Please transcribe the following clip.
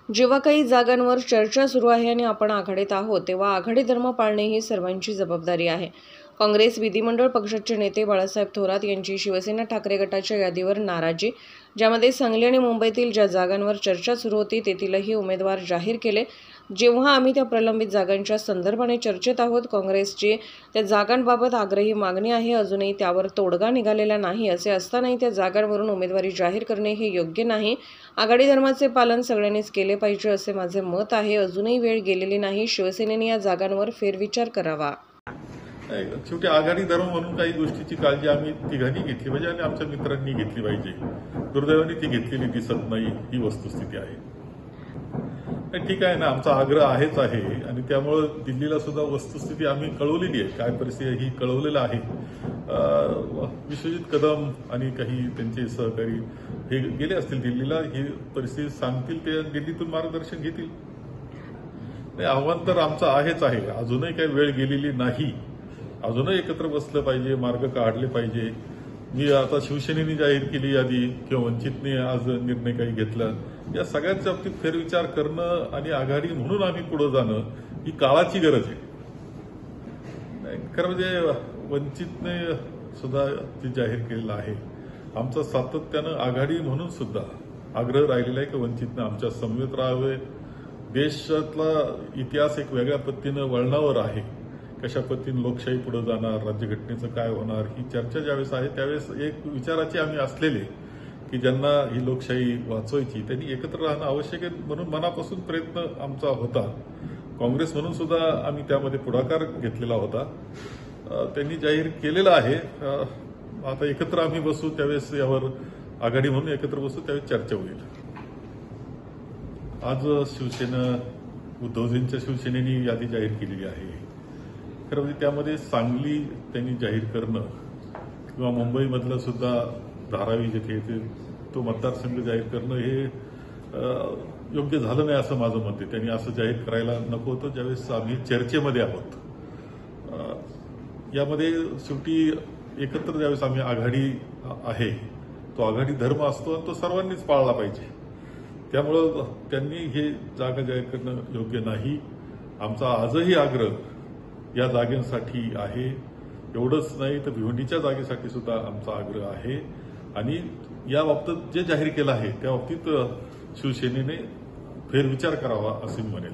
जेव्हा काही जागांवर चर्चा सुरू आहे आणि आपण आघाडीत आहोत तेव्हा आघाडी धर्म पाळणे ही सर्वांची जबाबदारी आहे। काँग्रेस विधिमंडळ पक्षाचे नेते बाळासाहेब थोरात यांची शिवसेना ठाकरे गटाच्या यादीवर नाराजी, ज्यामध्ये सांगली आणि मुंबईतील ज्या जागांवर चर्चा सुरू होती तेथीलही उमेदवार जाहीर केले। जेव्हा आम्ही त्या प्रलंबित जागांच्या संदर्भाने चर्चेत आहोत, काँग्रेसची त्या जागांबाबत आग्रही मागणी आहे, अजूनही त्यावर तोडगा निघालेला नाही। असे असतानाही त्या जागांवरून उमेदवारी जाहीर करणे हे योग्य नाही। आघाडी धर्माचे पालन सगळ्यांनीच केले पाहिजे असे माझे मत आहे। अजूनही वेळ गेलेली नाही, शिवसेनेने या जागांवर फेरविचार करावा। शेवटी आघाडी धर्म म्हणून काही गोष्टीची काळजी आम्ही तिघांनी घेतली पाहिजे आणि आमच्या मित्रांनी घेतली पाहिजे। दुर्दैवाने ती घेतलेली दिसत नाही, ही वस्तुस्थिती आहे। ठीक आहे ना, आमचा आग्रह आहेच आहे आणि त्यामुळे दिल्लीला सुद्धा वस्तुस्थिती आम्ही कळवलेली आहे, काय परिस्थिती आहे ही कळवलेलं आहे। विश्वजित कदम आणि काही त्यांचे सहकारी हे गेले असतील दिल्लीला, ही परिस्थिती सांगतील, ते दिल्लीतून मार्गदर्शन घेतील। आव्हान तर आमचं आहेच आहे, अजूनही काही वेळ गेलेली नाही, अजूनही एकत्र बसलं पाहिजे, मार्ग काढले पाहिजे। मी आता शिवसेनेने जाहीर केली यादी किंवा वंचितने आज निर्णय काही घेतला, या सगळ्यांच्या बाबतीत फेरविचार करणं आणि आघाडी म्हणून आम्ही पुढे जाणं ही काळाची गरज आहे। खरं म्हणजे वंचितने सुद्धा ते जाहीर केलेलं आहे। आमचा सातत्यानं आघाडी म्हणून सुद्धा आग्रह राहिलेला आहे की वंचितने आमच्या समवेत राहावे। देशातला इतिहास एक वेगळ्या पद्धतीनं वळणावर आहे, कशा पद्धतीने लोकशाही पुढे जाणार, राज्यघटनेचं काय होणार, ही चर्चा ज्यावेळेस आहे त्यावेळेस एक विचाराचे आम्ही असलेले की ज्यांना ही लोकशाही वाचवायची त्यांनी एकत्र राहणं आवश्यक आहे, म्हणून मनापासून प्रयत्न आमचा होता। काँग्रेस म्हणून सुद्धा आम्ही त्यामध्ये पुढाकार घेतलेला होता, त्यांनी जाहीर केलेलं आहे। आता एकत्र आम्ही बसू, त्यावेळेस यावर आघाडी म्हणून एकत्र बसू, त्यावेळेस चर्चा होईल। आज शिवसेना उद्धवजींच्या शिवसेनेने यादी जाहीर केलेली आहे। खरं म्हणजे त्यामध्ये सांगली त्यांनी जाहीर करणं किंवा मुंबईमधलं सुद्धा धारावी जिथे तो मतदारसंघ जाहीर करणं हे योग्य झालं नाही असं माझं मत आहे। त्यांनी असं जाहीर करायला नको होतं ज्यावेळेस आम्ही चर्चेमध्ये आहोत। यामध्ये शेवटी एकत्र ज्यावेळेस आम्ही आघाडी आहे, तो आघाडी धर्म असतो आणि तो सर्वांनीच पाळला पाहिजे। त्यामुळं त्यांनी हे जागा जाहीर करणं योग्य नाही। आमचा आजही आग्रह या जागेसाठी आहे, एवढंच नाही तर भिवंडीच्या जागेसाठी सुद्धा आमचा आग्रह आहे आणि या बाबतीत जे जाहीर केलं आहे त्या बाबतीत शिवसेनेने फेरविचार करावा असे मी म्हणेल।